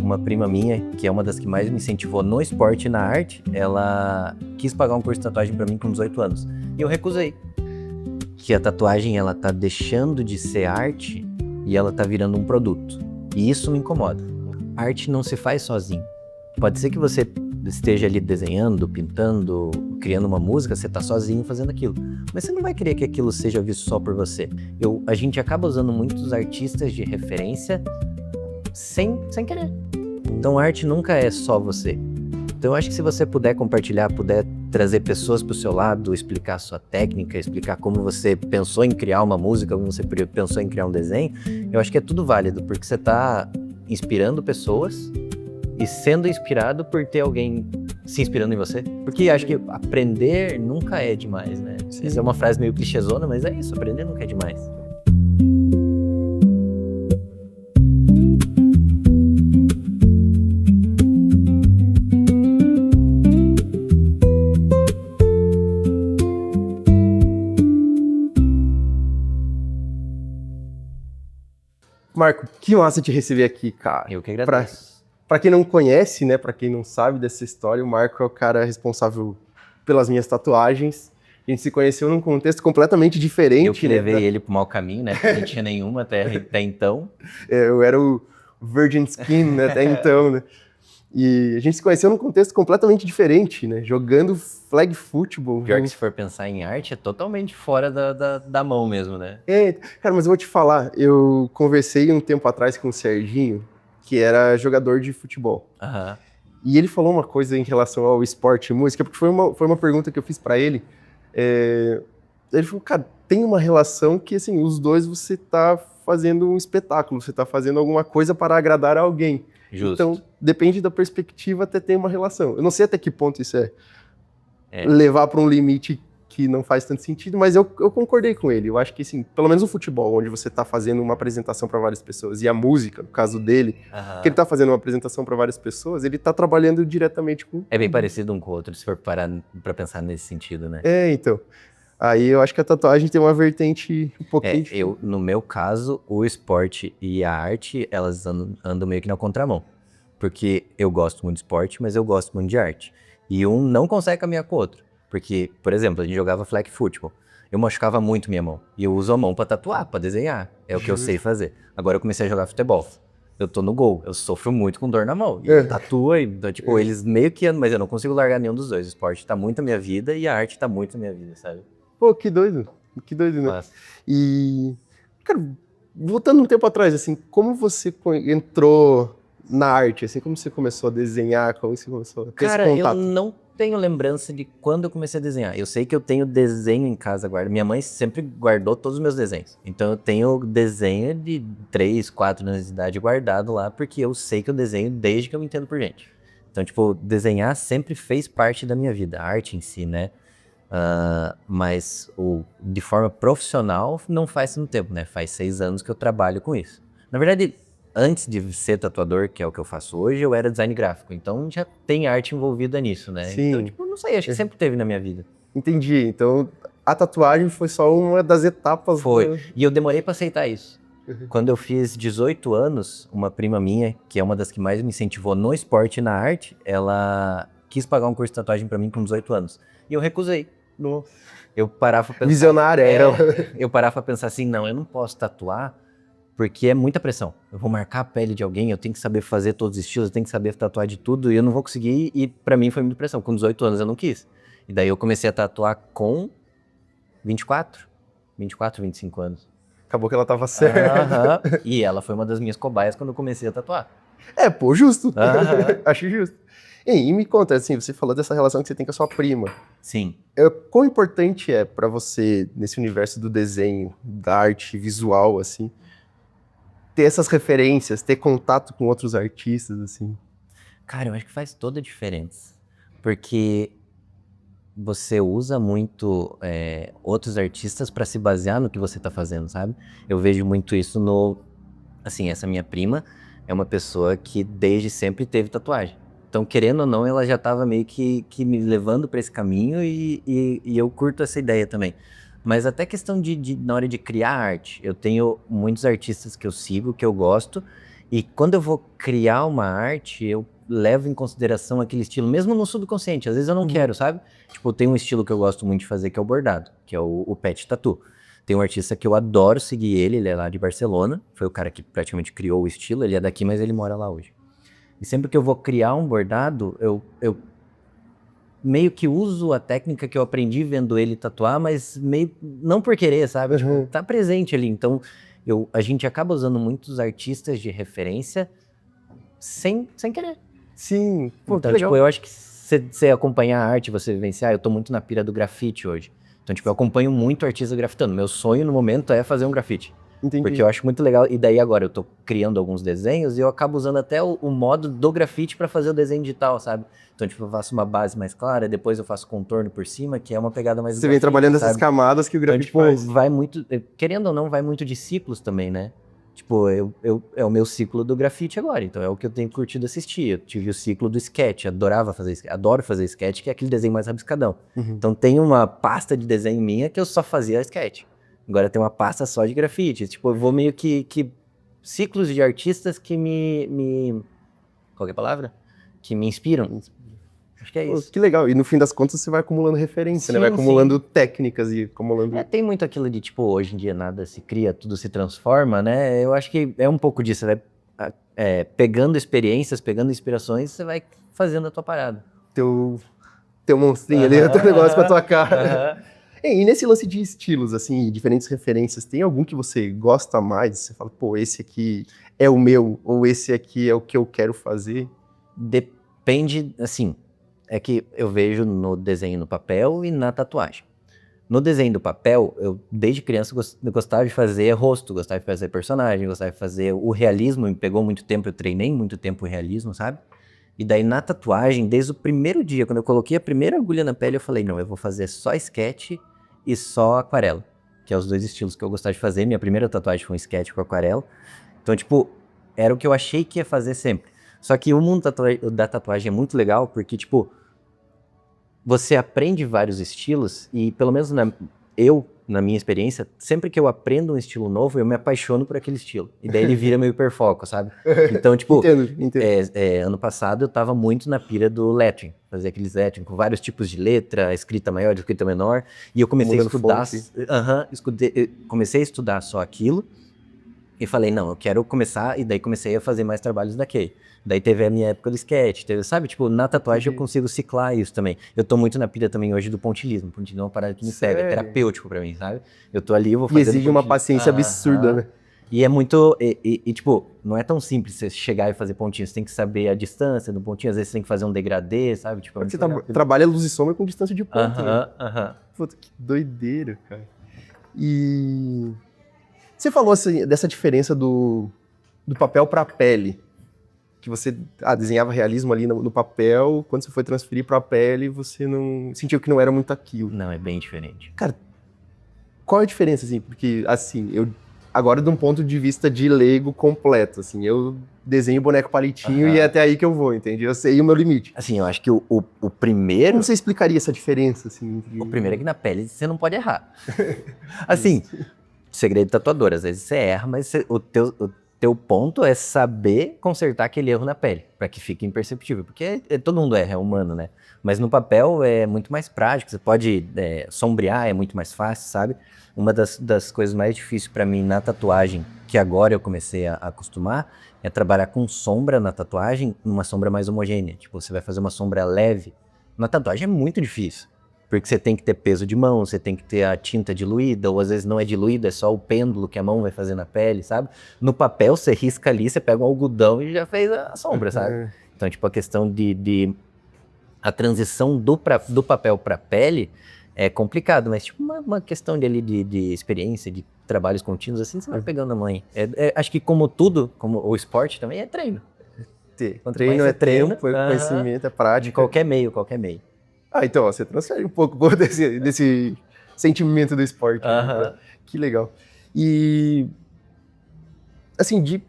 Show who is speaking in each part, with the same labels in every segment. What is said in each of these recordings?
Speaker 1: uma prima minha, que é uma das que mais me incentivou no esporte e na arte, ela quis pagar um curso de tatuagem pra mim com 18 anos. E eu recusei. Que a tatuagem, ela tá deixando de ser arte e ela tá virando um produto. E isso me incomoda. A arte não se faz sozinho. Pode ser que você esteja ali desenhando, pintando, criando uma música, você tá sozinho fazendo aquilo. Mas você não vai querer que aquilo seja visto só por você. A gente acaba usando muitos artistas de referência sem querer. Então a arte nunca é só você. Então eu acho que se você puder compartilhar, puder trazer pessoas pro seu lado, explicar a sua técnica, explicar como você pensou em criar uma música, como você pensou em criar um desenho, eu acho que é tudo válido, porque você tá inspirando pessoas e sendo inspirado por ter alguém se inspirando em você. Porque acho que aprender nunca é demais, né? Essa é uma frase meio clichêzona, mas é isso, aprender nunca é demais.
Speaker 2: Marco, que massa te receber aqui, cara.
Speaker 1: Eu que agradeço.
Speaker 2: Pra quem não conhece, né, pra quem não sabe dessa história, o Marco é o cara responsável pelas minhas tatuagens. A gente se conheceu num contexto completamente diferente.
Speaker 1: Eu que levei ele pro mau caminho, né, porque não tinha nenhuma até então.
Speaker 2: Eu era o Virgin Skin, né, até então, né. E a gente se conheceu num contexto completamente diferente, né, jogando flag football.
Speaker 1: Pior que se for pensar em arte, é totalmente fora da mão mesmo, né?
Speaker 2: Cara, mas eu vou te falar, eu conversei um tempo atrás com o Serginho, que era jogador de futebol.
Speaker 1: Aham.
Speaker 2: E ele falou uma coisa em relação ao esporte e música, porque foi uma pergunta que eu fiz pra ele. Ele falou, cara, tem uma relação que, assim, os dois você tá fazendo um espetáculo, você tá fazendo alguma coisa para agradar alguém.
Speaker 1: Justo.
Speaker 2: Então, depende da perspectiva, até tem uma relação. Eu não sei até que ponto isso é levar para um limite que não faz tanto sentido, mas eu concordei com ele. Eu acho que, assim, pelo menos o futebol, onde você está fazendo uma apresentação para várias pessoas, e a música, no caso dele, que ele está fazendo uma apresentação para várias pessoas, ele está trabalhando diretamente com...
Speaker 1: É bem parecido um com o outro, se for parar para pensar nesse sentido, né?
Speaker 2: Então. Aí eu acho que a tatuagem tem uma vertente um pouquinho diferente.
Speaker 1: No meu caso, o esporte e a arte, elas andam meio que na contramão. Porque eu gosto muito de esporte, mas eu gosto muito de arte. E um não consegue caminhar com o outro. Porque, por exemplo, a gente jogava flag football. Eu machucava muito minha mão. E eu uso a mão pra tatuar, pra desenhar. É o que eu sei fazer. Agora eu comecei a jogar futebol. Eu tô no gol. Eu sofro muito com dor na mão. E tatua, então, tipo, eles meio que andam, mas eu não consigo largar nenhum dos dois. O esporte tá muito na minha vida e a arte tá muito na minha vida, sabe?
Speaker 2: Pô, que doido. Que doido, né?
Speaker 1: Mas...
Speaker 2: E, cara, voltando um tempo atrás, assim, como você entrou na arte, assim, como você começou a desenhar, como você começou a ter esse contato?
Speaker 1: Cara, eu não tenho lembrança de quando eu comecei a desenhar. Eu sei que eu tenho desenho em casa guardado. Minha mãe sempre guardou todos os meus desenhos. Então eu tenho desenho de 3, 4 anos de idade guardado lá, porque eu sei que eu desenho desde que eu me entendo por gente. Então, tipo, desenhar sempre fez parte da minha vida, a arte em si, né? Mas de forma profissional não faz tanto tempo, né? Faz 6 anos que eu trabalho com isso. Na verdade, antes de ser tatuador, que é o que eu faço hoje, eu era design gráfico. Então já tem arte envolvida nisso, né?
Speaker 2: Sim.
Speaker 1: Então, tipo, não sei, acho que sempre teve na minha vida.
Speaker 2: Entendi. Então a tatuagem foi só uma das etapas.
Speaker 1: Foi. E eu demorei pra aceitar isso. Quando eu fiz 18 anos, uma prima minha, que é uma das que mais me incentivou no esporte e na arte, ela quis pagar um curso de tatuagem pra mim com 18 anos. E eu recusei.
Speaker 2: Nossa.
Speaker 1: Eu parava pra pensar...
Speaker 2: Visionária era.
Speaker 1: Eu parava pra pensar assim, não, eu não posso tatuar porque é muita pressão. Eu vou marcar a pele de alguém, eu tenho que saber fazer todos os estilos, eu tenho que saber tatuar de tudo, e eu não vou conseguir, e pra mim foi muita pressão. Com 18 anos eu não quis. E daí eu comecei a tatuar com 24, 25 anos.
Speaker 2: Acabou que ela tava certa.
Speaker 1: E ela foi uma das minhas cobaias quando eu comecei a tatuar.
Speaker 2: Pô, justo. Acho justo. E me conta, assim, você falou dessa relação que você tem com a sua prima.
Speaker 1: Sim.
Speaker 2: Quão importante é pra você, nesse universo do desenho, da arte visual, assim, ter essas referências, ter contato com outros artistas, assim?
Speaker 1: Cara, eu acho que faz toda a diferença. Porque você usa muito outros artistas pra se basear no que você tá fazendo, sabe? Eu vejo muito isso Assim, essa minha prima é uma pessoa que desde sempre teve tatuagem. Então, querendo ou não, ela já tava meio que me levando pra esse caminho e eu curto essa ideia também. Mas até questão na hora de criar arte, eu tenho muitos artistas que eu sigo, que eu gosto, E quando eu vou criar uma arte, eu levo em consideração aquele estilo, mesmo no subconsciente. Às vezes eu não quero, sabe? Tipo, tem um estilo que eu gosto muito de fazer, que é o bordado, que é o pet tattoo. Tem um artista que eu adoro seguir ele é lá de Barcelona, foi o cara que praticamente criou o estilo, ele é daqui, mas ele mora lá hoje. E sempre que eu vou criar um bordado, eu meio que uso a técnica que eu aprendi vendo ele tatuar, mas meio não por querer, sabe? Tipo, tá presente ali. Então, a gente acaba usando muitos artistas de referência sem querer.
Speaker 2: Sim. Pô,
Speaker 1: então,
Speaker 2: que legal.
Speaker 1: tipo, eu acho que você acompanhar a arte, você vivenciar, eu tô muito na pira do grafite hoje. Então, tipo, eu acompanho muito artista grafitando. Meu sonho no momento é fazer um grafite.
Speaker 2: Entendi.
Speaker 1: Porque eu acho muito legal. E daí agora eu tô criando alguns desenhos e eu acabo usando até o modo do grafite para fazer o desenho digital, sabe? Então, tipo, eu faço uma base mais clara, depois eu faço contorno por cima, que é uma pegada mais...
Speaker 2: Você vem trabalhando essas camadas que o grafite
Speaker 1: então, tipo,
Speaker 2: faz.
Speaker 1: vai muito... Querendo ou não, vai muito de ciclos também, né? Tipo, é o meu ciclo do grafite agora, então é o que eu tenho curtido assistir. Eu tive o ciclo do sketch, adoro fazer sketch, que é aquele desenho mais rabiscadão. Então tem uma pasta de desenho minha que eu só fazia sketch. Agora tem uma pasta só de grafite. Tipo, eu vou meio que ciclos de artistas que me... Qual que é a palavra? Que me inspiram. Acho que é isso.
Speaker 2: Pô, que legal. E no fim das contas você vai acumulando referência, né? Vai acumulando técnicas e acumulando...
Speaker 1: Tem muito aquilo de, tipo, hoje em dia nada se cria, tudo se transforma, né? Eu acho que é um pouco disso. Você vai pegando experiências, pegando inspirações, você vai fazendo a tua parada.
Speaker 2: Teu monstrinho ali, teu negócio com a tua cara. E nesse lance de estilos, assim, diferentes referências, tem algum que você gosta mais? Você fala, pô, esse aqui é o meu, ou esse aqui é o que eu quero fazer?
Speaker 1: Depende, assim, é que eu vejo no desenho no papel e na tatuagem. No desenho do papel, eu desde criança gostava de fazer rosto, gostava de fazer personagem, gostava de fazer o realismo, me pegou muito tempo, eu treinei muito tempo o realismo, sabe? E daí na tatuagem, desde o primeiro dia, quando eu coloquei a primeira agulha na pele, eu falei, não, eu vou fazer só sketch e só aquarela, que é os dois estilos que eu gostava de fazer. Minha primeira tatuagem foi um sketch com aquarela. Então, tipo, era o que eu achei que ia fazer sempre. Só que o mundo da tatuagem é muito legal, porque, tipo, você aprende vários estilos e, pelo menos na minha experiência, sempre que eu aprendo um estilo novo, eu me apaixono por aquele estilo. E daí ele vira meu hiperfoco, sabe? Então, tipo,
Speaker 2: Entendo.
Speaker 1: Ano passado eu tava muito na pira do lettering, fazer aqueles lettering com vários tipos de letra, escrita maior, escrita menor, e eu comecei a estudar, comecei a estudar só aquilo, e falei, não, eu quero começar, e daí comecei a fazer mais trabalhos da Kay. Daí teve a minha época do sketch, sabe? Tipo, na tatuagem eu consigo ciclar isso também. Eu tô muito na pira também hoje do pontilhismo. Pontilhismo é uma parada que me pega, é terapêutico pra mim, sabe? Eu tô ali, eu vou fazer.
Speaker 2: E exige uma paciência absurda, né?
Speaker 1: E é muito, tipo, não é tão simples você chegar e fazer pontinho, você tem que saber a distância do pontinho, às vezes você tem que fazer um degradê, sabe? Tipo,
Speaker 2: você trabalha luz e sombra com distância de ponto, né? Puta, que doideira, cara. E você falou assim, dessa diferença do papel pra pele, que você desenhava realismo ali no papel, quando você foi transferir pra pele, você não sentiu que não era muito aquilo.
Speaker 1: Não, é bem diferente.
Speaker 2: Cara, qual é a diferença, assim? Porque, assim, agora de um ponto de vista de leigo completo, assim, eu desenho boneco palitinho e é até aí que eu vou, entende? Eu sei o meu limite.
Speaker 1: Assim, eu acho que o primeiro...
Speaker 2: Como você explicaria essa diferença, assim?
Speaker 1: O primeiro é que na pele você não pode errar. Assim, segredo tatuador, às vezes você erra, mas o teu ponto é saber consertar aquele erro na pele, para que fique imperceptível, porque todo mundo erra, é humano, né? Mas no papel é muito mais prático, você pode sombrear, é muito mais fácil, sabe? Uma das coisas mais difíceis para mim na tatuagem, que agora eu comecei a acostumar, é trabalhar com sombra na tatuagem, numa sombra mais homogênea. Tipo, você vai fazer uma sombra leve. Na tatuagem é muito difícil, porque você tem que ter peso de mão, você tem que ter a tinta diluída, ou às vezes não é diluída, é só o pêndulo que a mão vai fazer na pele, sabe? No papel, você risca ali, você pega um algodão e já fez a sombra, sabe? Então, tipo, a questão a transição do papel para pele é complicado, mas tipo uma questão de experiência, de trabalhos contínuos, assim, você vai pegando a mãe. Acho que como tudo, como o esporte também, é treino.
Speaker 2: Treino é tempo, conhecimento, é prática.
Speaker 1: De qualquer meio.
Speaker 2: Então, ó, você transfere um pouco desse sentimento do esporte. Né? Que legal. E, assim, de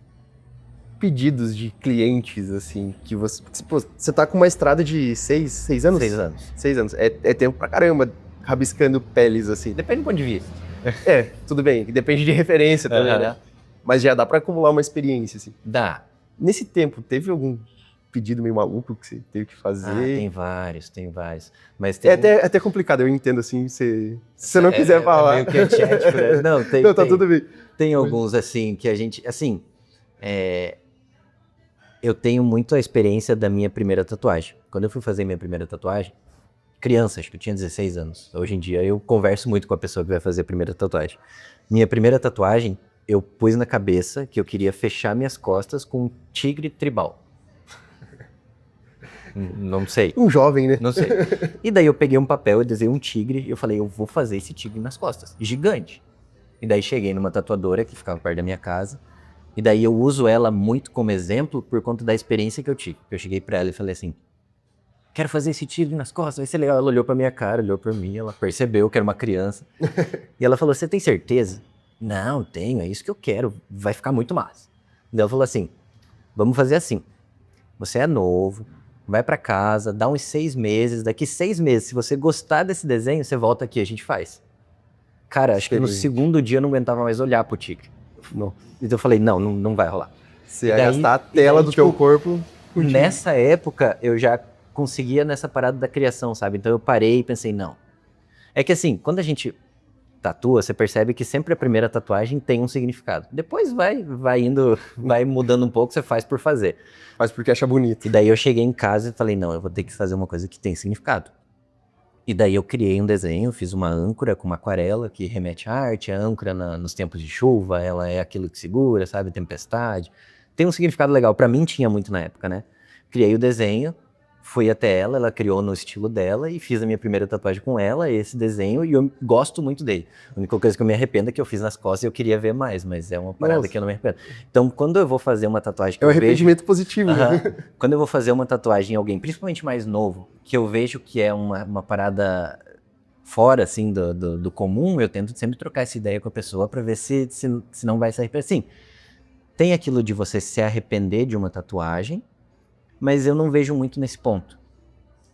Speaker 2: pedidos de clientes, assim, que você tá com uma estrada de 6 anos?
Speaker 1: 6 anos.
Speaker 2: 6 anos. É tempo pra caramba, rabiscando peles, assim.
Speaker 1: Depende do ponto de vista.
Speaker 2: Tudo bem. Depende de referência também, né? Mas já dá pra acumular uma experiência, assim.
Speaker 1: Dá.
Speaker 2: Nesse tempo, teve algum pedido meio maluco que você teve que fazer?
Speaker 1: Tem vários. Mas
Speaker 2: É até complicado, eu entendo, assim, se você não quiser falar.
Speaker 1: É meio que antiético, né? Não,
Speaker 2: tá tudo bem.
Speaker 1: Tem alguns, assim, que a gente... Assim, eu tenho muito a experiência da minha primeira tatuagem. Quando eu fui fazer minha primeira tatuagem, criança, acho que eu tinha 16 anos. Hoje em dia eu converso muito com a pessoa que vai fazer a primeira tatuagem. Minha primeira tatuagem, eu pus na cabeça que eu queria fechar minhas costas com um tigre tribal. Não sei.
Speaker 2: Um jovem, né?
Speaker 1: Não sei. E daí eu peguei um papel, eu desenhei um tigre e eu falei, eu vou fazer esse tigre nas costas. Gigante. E daí cheguei numa tatuadora que ficava perto da minha casa. E daí eu uso ela muito como exemplo por conta da experiência que eu tive. Eu cheguei pra ela e falei assim, quero fazer esse tigre nas costas, vai ser legal. Ela olhou pra minha cara, olhou pra mim, ela percebeu que era uma criança. E ela falou, você tem certeza? Não, tenho, é isso que eu quero, vai ficar muito massa. Daí ela falou assim, vamos fazer assim, você é novo, vai pra casa, dá uns 6 meses, daqui 6 meses, se você gostar desse desenho, você volta aqui, a gente faz. Cara, acho que no segundo dia eu não aguentava mais olhar pro tigre. Não. Então eu falei, não vai rolar.
Speaker 2: Você ia gastar a tela do teu corpo.
Speaker 1: Nessa época, eu já conseguia nessa parada da criação, sabe? Então eu parei e pensei, não. É que assim, quando a gente tatua, você percebe que sempre a primeira tatuagem tem um significado. Depois vai indo, vai mudando um pouco, você faz por fazer.
Speaker 2: Faz porque acha bonito.
Speaker 1: E daí eu cheguei em casa e falei, não, eu vou ter que fazer uma coisa que tem significado. E daí eu criei um desenho, fiz uma âncora com uma aquarela que remete à arte, a âncora nos tempos de chuva, ela é aquilo que segura, sabe, tempestade. Tem um significado legal, pra mim tinha muito na época, né? Criei o desenho, fui até ela criou no estilo dela e fiz a minha primeira tatuagem com ela, esse desenho, e eu gosto muito dele. A única coisa que eu me arrependo é que eu fiz nas costas e eu queria ver mais, mas é uma parada que eu não me arrependo. Então, quando eu vou fazer uma tatuagem que
Speaker 2: é um arrependimento positivo, né?
Speaker 1: Quando eu vou fazer uma tatuagem em alguém, principalmente mais novo, que eu vejo que é uma parada fora, assim, do comum, eu tento sempre trocar essa ideia com a pessoa pra ver se não vai se arrepender. Sim, tem aquilo de você se arrepender de uma tatuagem, mas eu não vejo muito nesse ponto.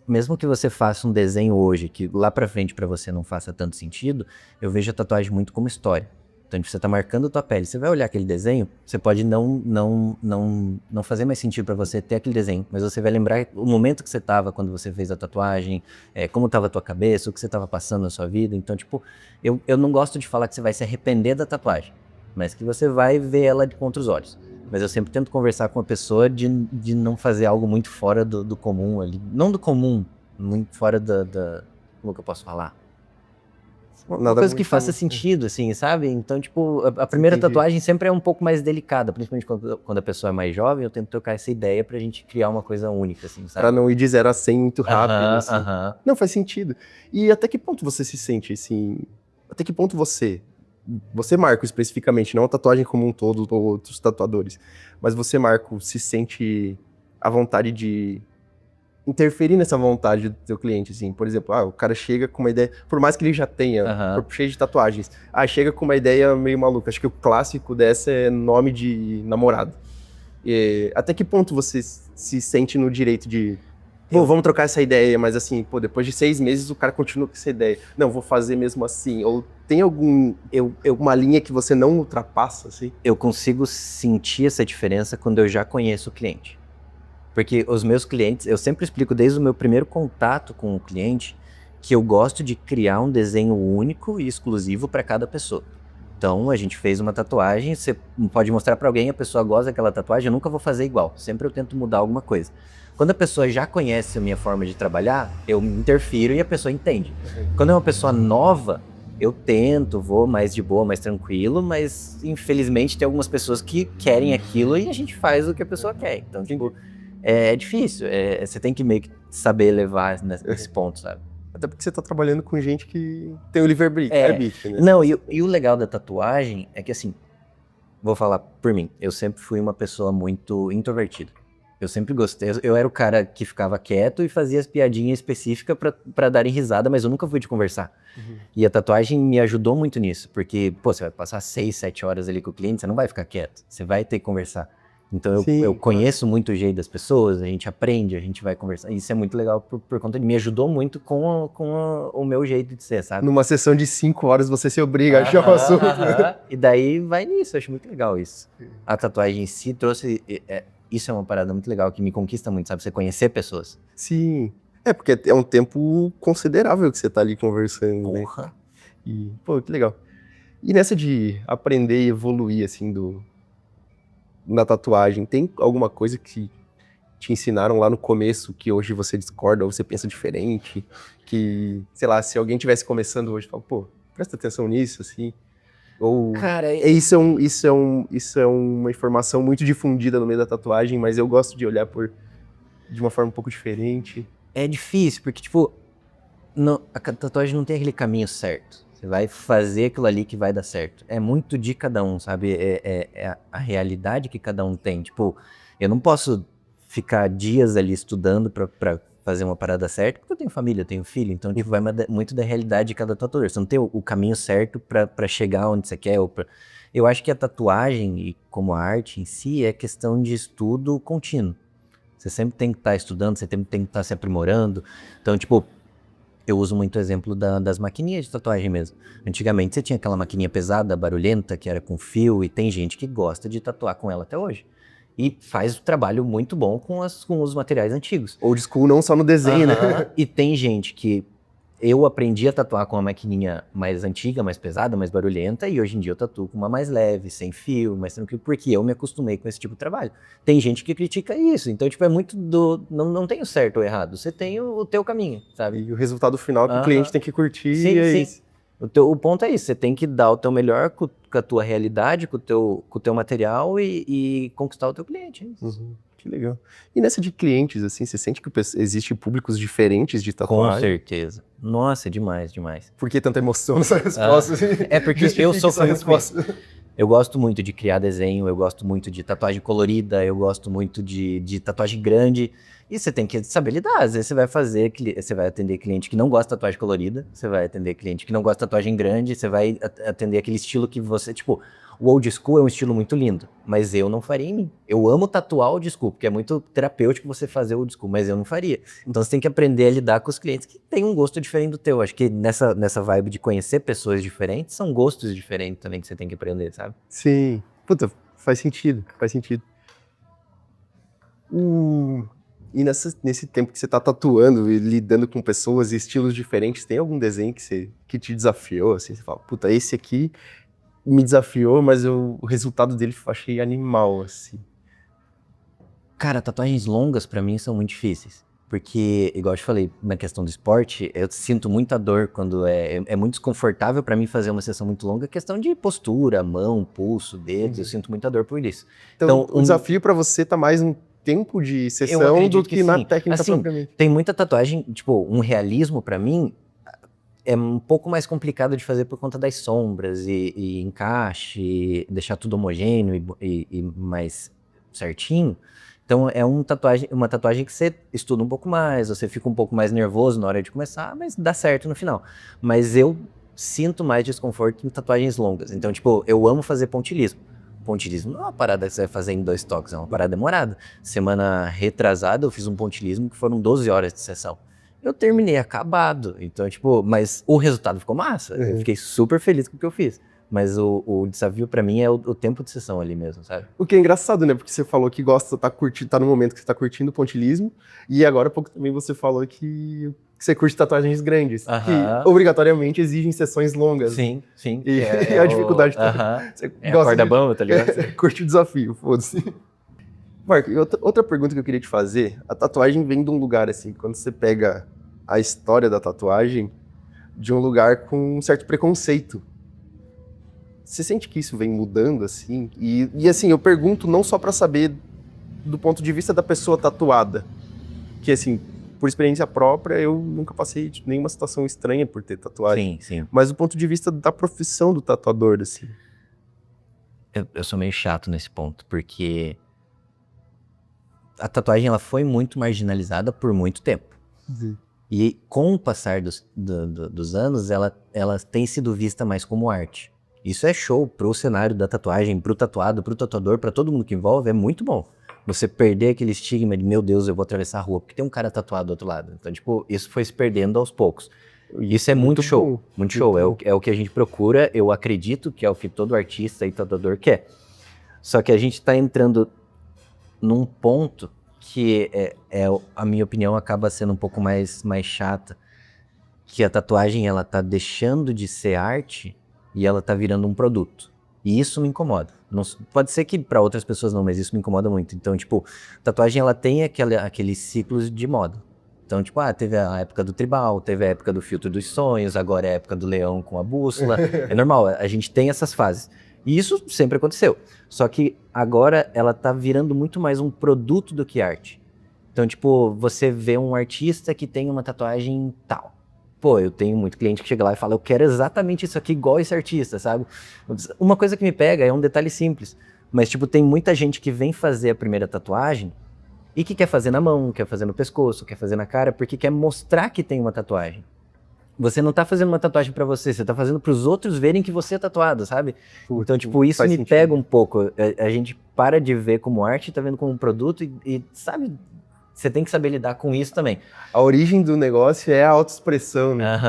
Speaker 1: Mesmo que você faça um desenho hoje, que lá pra frente pra você não faça tanto sentido, eu vejo a tatuagem muito como história. Então, você tá marcando a tua pele, você vai olhar aquele desenho, você pode não fazer mais sentido pra você ter aquele desenho, mas você vai lembrar o momento que você tava quando você fez a tatuagem, como tava a tua cabeça, o que você tava passando na sua vida. Então, tipo, eu não gosto de falar que você vai se arrepender da tatuagem, mas que você vai ver ela de contra os olhos. Mas eu sempre tento conversar com a pessoa de não fazer algo muito fora do comum ali. Não do comum, muito fora como que eu posso falar? Uma coisa que faça sentido, assim, sabe? Então, tipo, a primeira tatuagem sempre é um pouco mais delicada, principalmente quando a pessoa é mais jovem, eu tento trocar essa ideia pra gente criar uma coisa única, assim, sabe?
Speaker 2: Pra não ir de 0 a 100 muito rápido, assim. Não, faz sentido. E até que ponto você se sente, assim... Até que ponto você, Marco, especificamente, não a tatuagem como um todo, ou outros tatuadores, mas você, Marco, se sente à vontade de interferir nessa vontade do teu cliente, assim? Por exemplo, o cara chega com uma ideia, por mais que ele já tenha corpo cheio de tatuagens, chega com uma ideia meio maluca. Acho que o clássico dessa é nome de namorado. Até que ponto você se sente no direito de... vamos trocar essa ideia, mas assim, depois de 6 meses o cara continua com essa ideia. Não, vou fazer mesmo assim. Ou tem alguma linha que você não ultrapassa, assim?
Speaker 1: Eu consigo sentir essa diferença quando eu já conheço o cliente. Porque os meus clientes, eu sempre explico desde o meu primeiro contato com o cliente que eu gosto de criar um desenho único e exclusivo para cada pessoa. Então, a gente fez uma tatuagem, você pode mostrar para alguém, a pessoa gosta daquela tatuagem, eu nunca vou fazer igual. Sempre eu tento mudar alguma coisa. Quando a pessoa já conhece a minha forma de trabalhar, eu interfiro e a pessoa entende. Quando é uma pessoa nova, eu tento, vou mais de boa, mais tranquilo, mas infelizmente tem algumas pessoas que querem aquilo e a gente faz o que a pessoa quer. Então, tipo, é difícil, você tem que meio que saber levar nesse ponto, sabe?
Speaker 2: Até porque você tá trabalhando com gente que tem o livre-arbítrio, né?
Speaker 1: Não, e o legal da tatuagem é que, assim, vou falar por mim, eu sempre fui uma pessoa muito introvertida. Eu sempre gostei, eu era o cara que ficava quieto e fazia as piadinhas específicas pra darem risada, mas eu nunca fui de conversar. E a tatuagem me ajudou muito nisso, porque, você vai passar 6, 7 horas ali com o cliente, você não vai ficar quieto, você vai ter que conversar. Então
Speaker 2: Sim,
Speaker 1: eu
Speaker 2: claro.
Speaker 1: conheço muito o jeito das pessoas, a gente aprende, a gente vai conversar. Isso é muito legal por conta de me ajudou muito com o meu jeito de ser, sabe?
Speaker 2: Numa sessão de 5 horas você se obriga a achar o assunto.
Speaker 1: E daí vai nisso, eu acho muito legal isso. A tatuagem em si trouxe... isso é uma parada muito legal, que me conquista muito, sabe? Você conhecer pessoas.
Speaker 2: Sim. É, porque é um tempo considerável que você tá ali conversando, né?
Speaker 1: Porra.
Speaker 2: E, pô, que legal. E nessa de aprender e evoluir, assim, na tatuagem, tem alguma coisa que te ensinaram lá no começo que hoje você discorda ou você pensa diferente? Que, sei lá, se alguém tivesse começando hoje, fala, pô, presta atenção nisso, assim. Ou
Speaker 1: Cara,
Speaker 2: isso é uma informação muito difundida no meio da tatuagem, mas eu gosto de olhar de uma forma um pouco diferente.
Speaker 1: é difícil, porque, tipo, a tatuagem não tem aquele caminho certo. Você vai fazer aquilo ali que vai dar certo. É muito de cada um, sabe? É a realidade que cada um tem. Tipo, eu não posso ficar dias ali estudando pra fazer uma parada certa, porque eu tenho família, eu tenho filho, então tipo, vai muito da realidade de cada tatuador. Você não tem o caminho certo pra chegar onde você quer. Eu acho que a tatuagem, e como a arte em si, é questão de estudo contínuo. Você sempre tem que estar estudando, você sempre tem que estar se aprimorando. Então, tipo, eu uso muito o exemplo das maquininhas de tatuagem mesmo. Antigamente você tinha aquela maquininha pesada, barulhenta, que era com fio, e tem gente que gosta de tatuar com ela até hoje. E faz um trabalho muito bom com os materiais antigos.
Speaker 2: Old school não só no desenho, né?
Speaker 1: E tem gente que... Eu aprendi a tatuar com uma maquininha mais antiga, mais pesada, mais barulhenta, e hoje em dia eu tatuo com uma mais leve, sem fio, mais tranquilo, porque eu me acostumei com esse tipo de trabalho. Tem gente que critica isso, então tipo, é muito não tem o certo ou errado, você tem o teu caminho, sabe?
Speaker 2: E o resultado final que o cliente tem que curtir.
Speaker 1: Sim,
Speaker 2: é
Speaker 1: sim.
Speaker 2: isso.
Speaker 1: O ponto é isso, você tem que dar o teu melhor com a tua realidade, com o teu material e conquistar o teu cliente. É isso.
Speaker 2: Uhum, que legal. E nessa de clientes, assim, você sente que existem públicos diferentes de
Speaker 1: Com
Speaker 2: tatuagem?
Speaker 1: certeza. Nossa, demais, demais.
Speaker 2: Por que tanta emoção nessa resposta?
Speaker 1: É porque
Speaker 2: Justifique
Speaker 1: eu sou
Speaker 2: essa resposta.
Speaker 1: Eu gosto muito de criar desenho, eu gosto muito de tatuagem colorida, eu gosto muito de tatuagem grande. E você tem que saber lidar. Às vezes você vai atender cliente que não gosta de tatuagem colorida, você vai atender cliente que não gosta de tatuagem grande, você vai atender aquele estilo que você, tipo, o old school é um estilo muito lindo, mas eu não faria em mim. Eu amo tatuar old school, porque é muito terapêutico você fazer old school, mas eu não faria. Então você tem que aprender a lidar com os clientes que têm um gosto diferente do teu. Acho que nessa vibe de conhecer pessoas diferentes, são gostos diferentes também que você tem que aprender, sabe?
Speaker 2: Sim. Puta, faz sentido, faz sentido. E nesse tempo que você tá tatuando e lidando com pessoas e estilos diferentes, tem algum desenho que te desafiou, assim? Você fala, puta, esse aqui me desafiou, mas o resultado dele eu achei animal, assim.
Speaker 1: Cara, tatuagens longas pra mim são muito difíceis. Porque, igual eu te falei, na questão do esporte, eu sinto muita dor quando é muito desconfortável pra mim fazer uma sessão muito longa. Questão de postura, mão, pulso, dedos, eu sinto muita dor por isso.
Speaker 2: Então o desafio pra você tá mais no tempo de sessão do que na técnica
Speaker 1: assim,
Speaker 2: propriamente.
Speaker 1: Tem muita tatuagem, tipo, um realismo pra mim é um pouco mais complicado de fazer por conta das sombras e encaixe, e deixar tudo homogêneo e mais certinho. Então é uma tatuagem que você estuda um pouco mais, você fica um pouco mais nervoso na hora de começar, mas dá certo no final. Mas eu sinto mais desconforto em tatuagens longas. Então, tipo, eu amo fazer pontilhismo. Pontilhismo não é uma parada que você vai fazer em 2 toques, é uma parada demorada. Semana retrasada eu fiz um pontilhismo que foram 12 horas de sessão. Eu terminei acabado, então, tipo, mas o resultado ficou massa. Eu fiquei super feliz com o que eu fiz. Mas o desafio pra mim é o tempo de sessão ali mesmo, sabe?
Speaker 2: O que é engraçado, né? Porque você falou que gosta, tá no momento que você tá curtindo o pontilhismo, e agora há pouco também você falou que você curte tatuagens grandes, que obrigatoriamente exigem sessões longas.
Speaker 1: Sim, sim.
Speaker 2: E é a dificuldade.
Speaker 1: Você gosta a corda bamba, tá ligado?
Speaker 2: Curte o desafio, foda-se. Marco, e outra pergunta que eu queria te fazer, a tatuagem vem de um lugar assim, quando você pega a história da tatuagem, de um lugar com um certo preconceito. Você sente que isso vem mudando, assim? E assim, eu pergunto não só pra saber do ponto de vista da pessoa tatuada, que assim, por experiência própria, eu nunca passei de nenhuma situação estranha por ter tatuagem.
Speaker 1: Sim, sim.
Speaker 2: Mas do ponto de vista da profissão do tatuador, assim.
Speaker 1: Eu sou meio chato nesse ponto, porque a tatuagem ela foi muito marginalizada por muito tempo.
Speaker 2: Sim.
Speaker 1: E com o passar dos anos, ela tem sido vista mais como arte. Isso é show pro cenário da tatuagem, pro tatuado, pro tatuador, pra todo mundo que envolve, é muito bom. Você perder aquele estigma de, meu Deus, eu vou atravessar a rua, porque tem um cara tatuado do outro lado. Então, tipo, isso foi se perdendo aos poucos. E isso é muito show, muito show. É o que a gente procura, eu acredito que é o que todo artista e tatuador quer. Só que a gente tá entrando num ponto que, a minha opinião, acaba sendo um pouco mais chata, que a tatuagem, ela tá deixando de ser arte e ela tá virando um produto. E isso me incomoda. Não, pode ser que para outras pessoas não, mas isso me incomoda muito. Então, tipo, tatuagem, ela tem aqueles ciclos de moda. Então, tipo, teve a época do tribal, teve a época do filtro dos sonhos, agora é a época do leão com a bússola. É normal, a gente tem essas fases. E isso sempre aconteceu. Só que agora ela tá virando muito mais um produto do que arte. Então, tipo, você vê um artista que tem uma tatuagem tal. Pô, eu tenho muito cliente que chega lá e fala, eu quero exatamente isso aqui igual esse artista, sabe? Uma coisa que me pega é um detalhe simples, mas tipo, tem muita gente que vem fazer a primeira tatuagem e que quer fazer na mão, quer fazer no pescoço, quer fazer na cara, porque quer mostrar que tem uma tatuagem. Você não tá fazendo uma tatuagem pra você tá fazendo pros outros verem que você é tatuado, sabe? Então, tipo, isso me pega um pouco. A gente para de ver como arte, tá vendo como um produto e sabe... Você tem que saber lidar com isso também.
Speaker 2: A origem do negócio é a autoexpressão, né?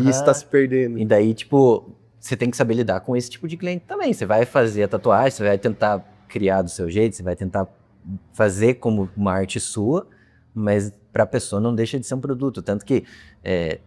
Speaker 2: E isso tá se perdendo.
Speaker 1: E daí, tipo, você tem que saber lidar com esse tipo de cliente também. Você vai fazer a tatuagem, você vai tentar criar do seu jeito, você vai tentar fazer como uma arte sua, mas pra pessoa não deixa de ser um produto. Tanto que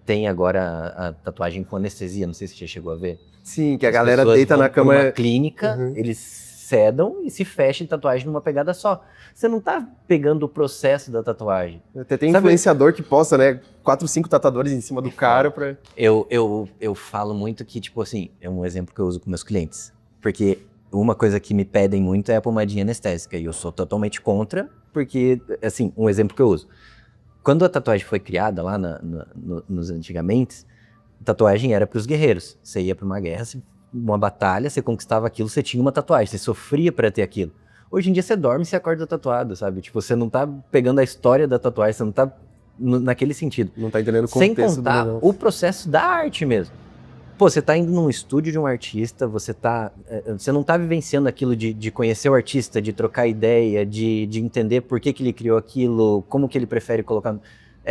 Speaker 1: tem agora a tatuagem com anestesia, não sei se você já chegou a ver.
Speaker 2: Sim, que a galera deita na cama.
Speaker 1: Numa clínica, eles sedam e se fecham tatuagem numa pegada só. Você não tá pegando o processo da tatuagem.
Speaker 2: Até tem influenciador que posta, né? 4, 5 tatuadores em cima do cara pra...
Speaker 1: Eu falo muito que, tipo assim, é um exemplo que eu uso com meus clientes. Porque uma coisa que me pedem muito é a pomadinha anestésica. E eu sou totalmente contra, porque, assim, um exemplo que eu uso. Quando a tatuagem foi criada lá nos antigamente, a tatuagem era pros guerreiros. Você ia pra uma guerra, uma batalha, você conquistava aquilo, você tinha uma tatuagem, você sofria pra ter aquilo. Hoje em dia você dorme e você acorda tatuado, sabe? Tipo, você não tá pegando a história da tatuagem, você não tá naquele sentido.
Speaker 2: Não tá entendendo o contexto.
Speaker 1: Sem contar o processo da arte mesmo. Pô, você tá indo num estúdio de um artista, você não tá vivenciando aquilo de conhecer o artista, de trocar ideia, de entender por que ele criou aquilo, como que ele prefere colocar...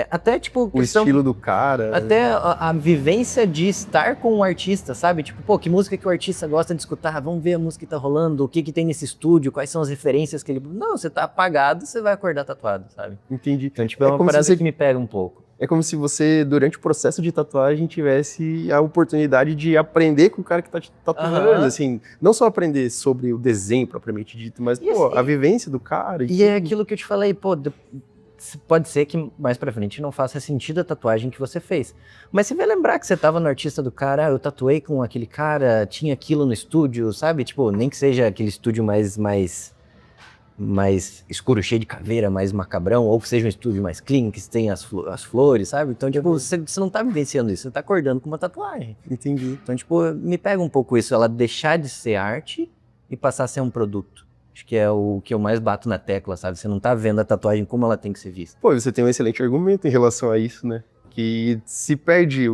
Speaker 1: até, tipo...
Speaker 2: O estilo do cara.
Speaker 1: Até a vivência de estar com um artista, sabe? Tipo, pô, que música que o artista gosta de escutar? Vamos ver a música que tá rolando, o que tem nesse estúdio, quais são as referências que ele... Não, você tá apagado, você vai acordar tatuado, sabe?
Speaker 2: Entendi.
Speaker 1: Então, tipo, é uma parada que me pega um pouco.
Speaker 2: É como se você, durante o processo de tatuagem, tivesse a oportunidade de aprender com o cara que tá te tatuando, assim. Não só aprender sobre o desenho propriamente dito, mas, pô, assim, a vivência do cara.
Speaker 1: E é aquilo que eu te falei, pô... Pode ser que mais pra frente não faça sentido a tatuagem que você fez. Mas você vai lembrar que você tava no artista do cara, eu tatuei com aquele cara, tinha aquilo no estúdio, sabe? Tipo, nem que seja aquele estúdio mais escuro, cheio de caveira, mais macabrão, ou que seja um estúdio mais clean, que tenha as flores, sabe? Então, tipo, você não tá vivenciando isso, você tá acordando com uma tatuagem.
Speaker 2: Entendi.
Speaker 1: Então, tipo, me pega um pouco isso, ela deixar de ser arte e passar a ser um produto. Acho que é o que eu mais bato na tecla, sabe? Você não tá vendo a tatuagem como ela tem que ser vista.
Speaker 2: Pô, você tem um excelente argumento em relação a isso, né? Que se perde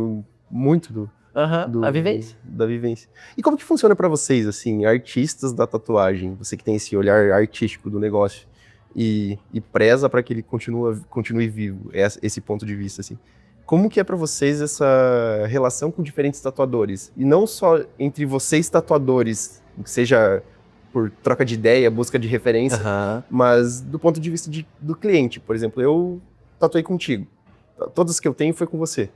Speaker 2: muito
Speaker 1: a vivência.
Speaker 2: Da vivência. E como que funciona pra vocês, assim, artistas da tatuagem? Você que tem esse olhar artístico do negócio e preza pra que ele continue vivo, esse ponto de vista, assim. Como que é pra vocês essa relação com diferentes tatuadores? E não só entre vocês tatuadores, que seja... por troca de ideia, busca de referência, mas do ponto de vista do cliente. Por exemplo, eu tatuei contigo. Todas que eu tenho foi com você.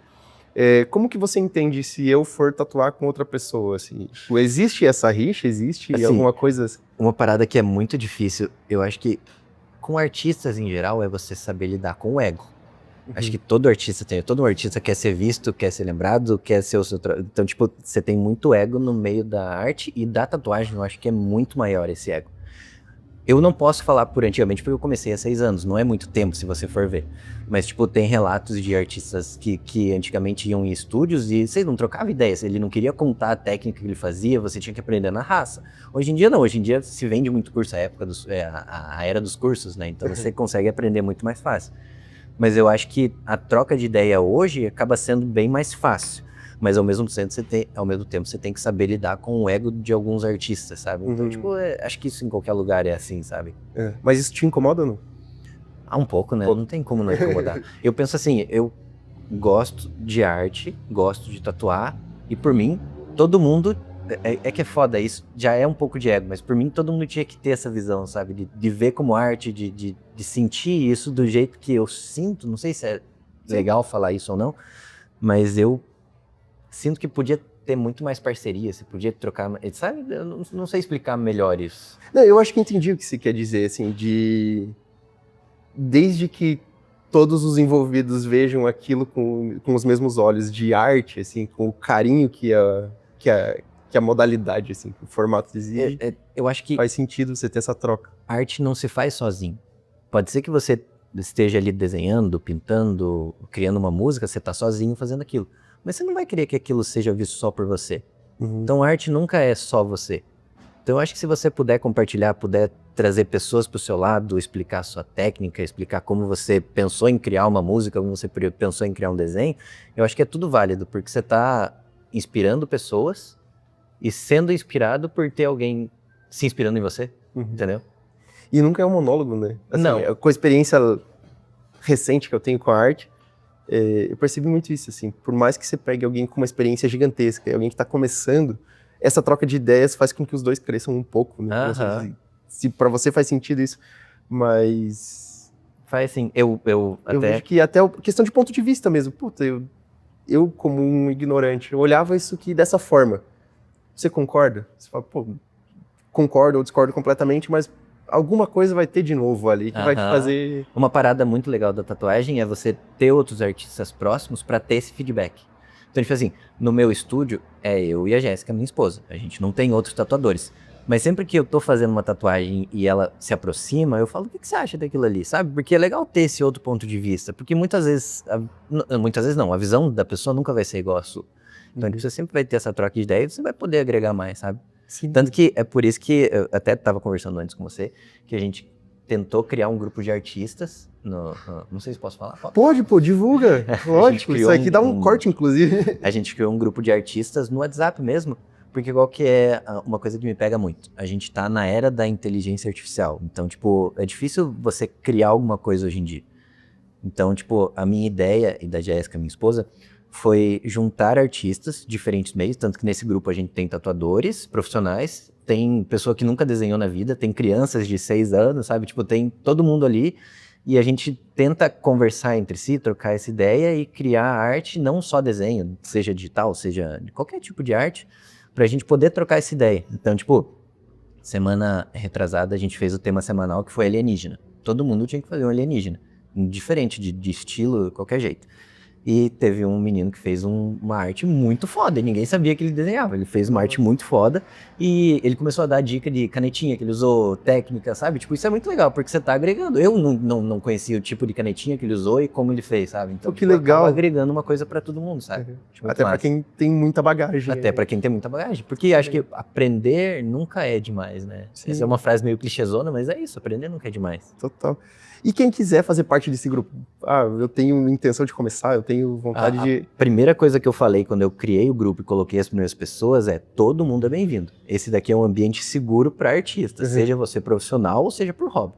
Speaker 2: Como que você entende se eu for tatuar com outra pessoa? Assim? Existe essa rixa? Existe assim, alguma coisa?
Speaker 1: Uma parada que é muito difícil, eu acho que com artistas em geral, é você saber lidar com o ego. Acho que todo um artista quer ser visto, quer ser lembrado, quer ser o seu... Então, tipo, você tem muito ego no meio da arte e da tatuagem, eu acho que é muito maior esse ego. Eu não posso falar por antigamente, porque eu comecei há 6 anos, não é muito tempo se você for ver. Mas, tipo, tem relatos de artistas que antigamente iam em estúdios e vocês não trocavam ideias, ele não queria contar a técnica que ele fazia, você tinha que aprender na raça. Hoje em dia não, hoje em dia se vende muito curso, a era dos cursos, né? Então você consegue aprender muito mais fácil. Mas eu acho que a troca de ideia hoje acaba sendo bem mais fácil. Mas ao mesmo tempo você tem que saber lidar com o ego de alguns artistas, sabe? Então, tipo, acho que isso em qualquer lugar é assim, sabe?
Speaker 2: Mas isso te incomoda ou não?
Speaker 1: Um pouco, né? Não tem como não incomodar. Eu penso assim, eu gosto de arte, gosto de tatuar, e por mim, todo mundo... É que é foda, isso já é um pouco de ego, mas por mim todo mundo tinha que ter essa visão, sabe? De ver como arte, de sentir isso do jeito que eu sinto. Não sei se é legal falar isso ou não, mas eu sinto que podia ter muito mais parceria, se podia trocar, sabe? Eu não sei explicar melhor isso.
Speaker 2: Não, eu acho que entendi o que você quer dizer, assim, desde que todos os envolvidos vejam aquilo com os mesmos olhos de arte, assim, com o carinho que a modalidade, assim, o formato exige,
Speaker 1: eu acho que
Speaker 2: faz sentido você ter essa troca.
Speaker 1: A arte não se faz sozinho. Pode ser que você esteja ali desenhando, pintando, criando uma música, você tá sozinho fazendo aquilo. Mas você não vai querer que aquilo seja visto só por você. Então a arte nunca é só você. Então eu acho que se você puder compartilhar, puder trazer pessoas pro seu lado, explicar a sua técnica, explicar como você pensou em criar uma música, como você pensou em criar um desenho, eu acho que é tudo válido, porque você tá inspirando pessoas e sendo inspirado por ter alguém se inspirando em você, entendeu?
Speaker 2: E nunca é um monólogo, né? Assim,
Speaker 1: não.
Speaker 2: Com a experiência recente que eu tenho com a arte, eu percebi muito isso, assim. Por mais que você pegue alguém com uma experiência gigantesca, alguém que está começando, essa troca de ideias faz com que os dois cresçam um pouco, né? Não sei se para você faz sentido isso, mas...
Speaker 1: Faz sim. Eu
Speaker 2: vejo que até questão de ponto de vista mesmo. Puta, eu como um ignorante, eu olhava isso aqui dessa forma. Você concorda? Você fala, pô, concordo ou discordo completamente, mas alguma coisa vai ter de novo ali que vai te fazer...
Speaker 1: Uma parada muito legal da tatuagem é você ter outros artistas próximos para ter esse feedback. Então, tipo assim, no meu estúdio é eu e a Jéssica, minha esposa. A gente não tem outros tatuadores. Mas sempre que eu tô fazendo uma tatuagem e ela se aproxima, eu falo, o que você acha daquilo ali, sabe? Porque é legal ter esse outro ponto de vista. Porque muitas vezes não, a visão da pessoa nunca vai ser igual a sua. Então você sempre vai ter essa troca de ideia e você vai poder agregar mais, sabe?
Speaker 2: Sim.
Speaker 1: Tanto que é por isso que eu até estava conversando antes com você, que a gente tentou criar um grupo de artistas, não sei se posso falar.
Speaker 2: Pode, pô, divulga, lógico, isso aqui dá um corte, inclusive.
Speaker 1: A gente criou um grupo de artistas no WhatsApp mesmo, porque igual que é uma coisa que me pega muito, a gente tá na era da inteligência artificial, então, tipo, é difícil você criar alguma coisa hoje em dia. Então, tipo, a minha ideia, e da Jéssica, minha esposa, foi juntar artistas de diferentes meios, tanto que nesse grupo a gente tem tatuadores profissionais, tem pessoa que nunca desenhou na vida, tem crianças de 6 anos, sabe? Tipo, tem todo mundo ali e a gente tenta conversar entre si, trocar essa ideia e criar arte, não só desenho, seja digital, seja de qualquer tipo de arte, pra gente poder trocar essa ideia. Então, tipo, semana retrasada a gente fez o tema semanal que foi alienígena. Todo mundo tinha que fazer um alienígena, diferente de estilo, qualquer jeito. E teve um menino que fez uma arte muito foda, e ninguém sabia que ele desenhava. Ele fez uma arte muito foda e ele começou a dar dica de canetinha que ele usou, técnica, sabe? Tipo, isso é muito legal, porque você tá agregando. Eu não conhecia o tipo de canetinha que ele usou e como ele fez, sabe? Então,
Speaker 2: que legal.
Speaker 1: Agregando uma coisa pra todo mundo, sabe? Tipo,
Speaker 2: até pra quem tem muita bagagem.
Speaker 1: Até pra quem tem muita bagagem. Porque acho que aprender nunca é demais, né? Sim. Essa é uma frase meio clichêzona, mas é isso, aprender nunca é demais.
Speaker 2: Total. E quem quiser fazer parte desse grupo? Eu tenho intenção de começar, eu tenho vontade de...
Speaker 1: A primeira coisa que eu falei quando eu criei o grupo e coloquei as primeiras pessoas é: todo mundo é bem-vindo. Esse daqui é um ambiente seguro para artistas, seja você profissional ou seja por hobby.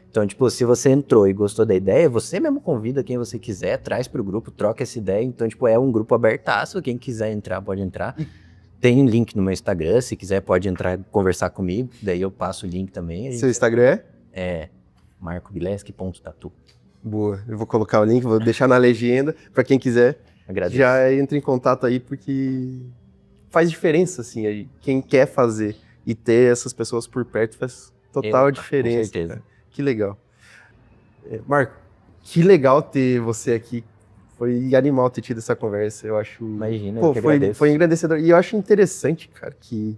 Speaker 1: Então, tipo, se você entrou e gostou da ideia, você mesmo convida quem você quiser, traz pro grupo, troca essa ideia. Então, tipo, é um grupo abertaço, quem quiser entrar pode entrar. Tem um link no meu Instagram, se quiser pode entrar e conversar comigo, daí eu passo o link também.
Speaker 2: Seu Instagram
Speaker 1: é marcobileski.tatu.
Speaker 2: Boa, eu vou colocar o link, vou deixar na legenda para quem quiser.
Speaker 1: Agradeço.
Speaker 2: Já entra em contato aí, porque faz diferença, assim, aí. Quem quer fazer e ter essas pessoas por perto faz total diferença.
Speaker 1: Com certeza.
Speaker 2: Cara. Que legal. Marco, que legal ter você aqui. Foi animal ter tido essa conversa, eu acho...
Speaker 1: Imagina,
Speaker 2: Pô,
Speaker 1: eu que agradeço.
Speaker 2: Foi engrandecedor. E eu acho interessante, cara, que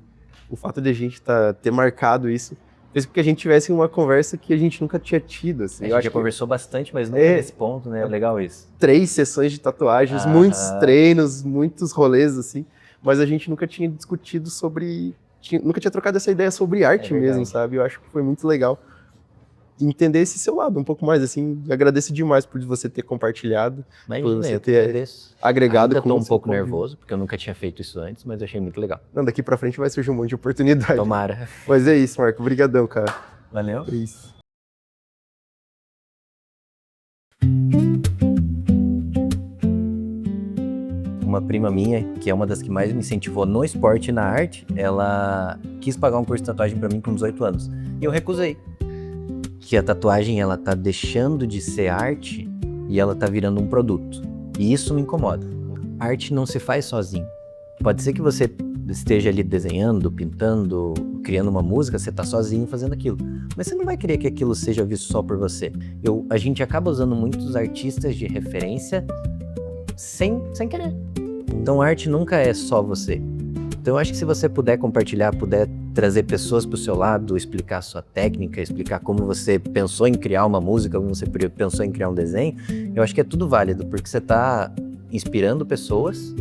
Speaker 2: o fato de a gente ter marcado isso fez com que a gente tivesse uma conversa que a gente nunca tinha tido. Assim.
Speaker 1: A gente já conversou bastante, mas nunca nesse ponto, né? Legal isso.
Speaker 2: 3 sessões de tatuagens, muitos treinos, muitos rolês, assim. Mas a gente nunca tinha discutido sobre... Nunca tinha trocado essa ideia sobre arte mesmo, sabe? Eu acho que foi muito legal. entender esse seu lado um pouco mais, assim, agradeço demais por você ter compartilhado, por você
Speaker 1: eu
Speaker 2: ter
Speaker 1: agradeço.
Speaker 2: agregado.
Speaker 1: Ainda tô um pouco nervoso, porque eu nunca tinha feito isso antes, mas eu achei muito legal.
Speaker 2: Não, daqui pra frente vai surgir um monte de oportunidade.
Speaker 1: Tomara.
Speaker 2: Mas é isso, Marco, obrigadão, cara.
Speaker 1: Valeu.
Speaker 2: É isso.
Speaker 1: Uma prima minha, que é uma das que mais me incentivou no esporte e na arte, ela quis pagar um curso de tatuagem pra mim com 18 anos. E eu recusei. Que a tatuagem, ela tá deixando de ser arte e ela tá virando um produto. E isso me incomoda. A arte não se faz sozinho. Pode ser que você esteja ali desenhando, pintando, criando uma música, você tá sozinho fazendo aquilo. Mas você não vai querer que aquilo seja visto só por você. A gente acaba usando muitos artistas de referência sem querer. Então a arte nunca é só você. Então eu acho que se você puder compartilhar, puder trazer pessoas pro seu lado, explicar a sua técnica, explicar como você pensou em criar uma música, como você pensou em criar um desenho, eu acho que é tudo válido, porque você tá inspirando pessoas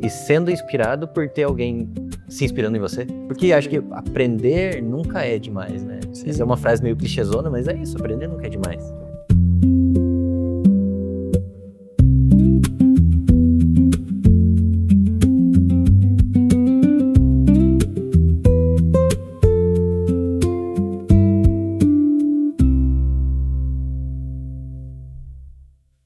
Speaker 1: e sendo inspirado por ter alguém se inspirando em você. Porque acho que aprender nunca é demais, né? Essa é uma frase meio clichêzona, mas é isso, aprender nunca é demais.